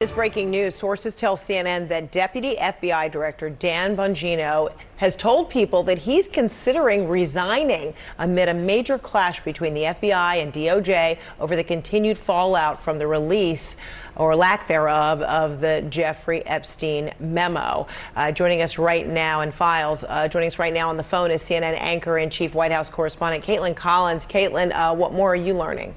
This breaking news. Sources tell CNN that Deputy FBI Director Dan Bongino has told people that he's considering resigning amid a major clash between the FBI and DOJ over the continued fallout from the release or lack thereof of the Jeffrey Epstein memo. Joining us right now on the phone is CNN anchor and chief White House correspondent Caitlin Collins. Caitlin, what more are you learning?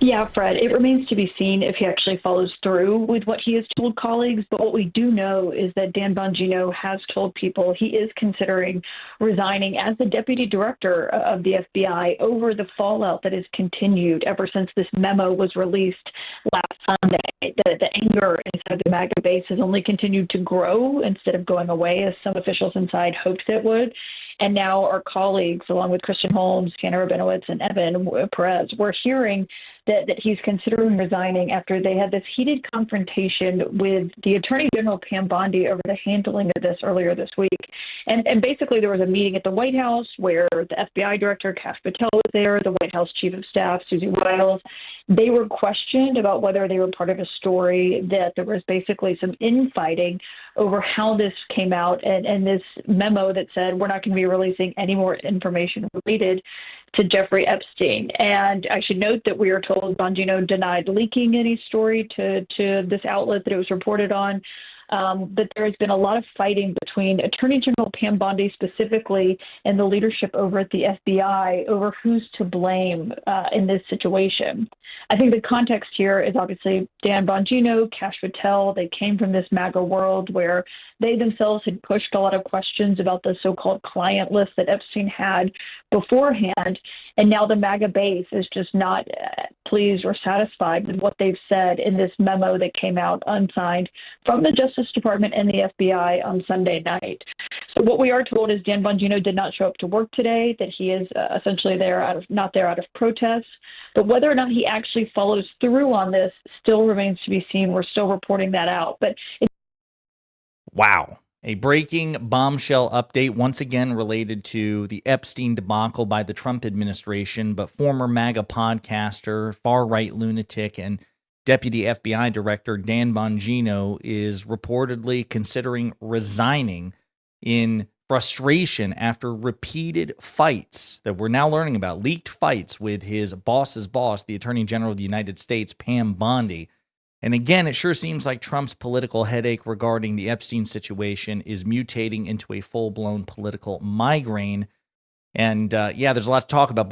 Yeah, Fred, it remains to be seen if he actually follows through with what he has told colleagues. But what we do know is that Dan Bongino has told people he is considering resigning as the deputy director of the FBI over the fallout that has continued ever since this memo was released last Sunday. The anger inside the MAGA base has only continued to grow instead of going away, as some officials inside hoped it would. And now our colleagues, along with Christian Holmes, Hannah Rabinowitz, and Evan Perez, we're hearing that he's considering resigning after they had this heated confrontation with the Attorney General Pam Bondi over the handling of this earlier this week. And basically there was a meeting at the White House where the FBI Director, Kash Patel, was there, the White House Chief of Staff, Susie Wiles. They were questioned about whether they were part of a story, that there was basically some infighting over how this came out, and this memo that said we're not going to be releasing any more information related to Jeffrey Epstein. And I should note that we are told Bongino denied leaking any story to this outlet that it was reported on. But there has been a lot of fighting between Attorney General Pam Bondi specifically and the leadership over at the FBI over who's to blame in this situation. I think the context here is obviously Dan Bongino, Kash Patel. They came from this MAGA world where they themselves had pushed a lot of questions about the so-called client list that Epstein had beforehand. And now the MAGA base is just not pleased or satisfied with what they've said in this memo that came out unsigned from the Justice Department and the FBI on Sunday night. So what we are told is Dan Bongino did not show up to work today, that he is essentially not there out of protest. But whether or not he actually follows through on this still remains to be seen. We're still reporting that out. Wow. A breaking bombshell update once again related to the Epstein debacle by the Trump administration, but former MAGA podcaster, far-right lunatic, and Deputy FBI Director Dan Bongino is reportedly considering resigning in frustration after repeated fights that we're now learning about, leaked fights with his boss's boss, the Attorney General of the United States, Pam Bondi. And again, it sure seems like Trump's political headache regarding the Epstein situation is mutating into a full-blown political migraine. And yeah, there's a lot to talk about.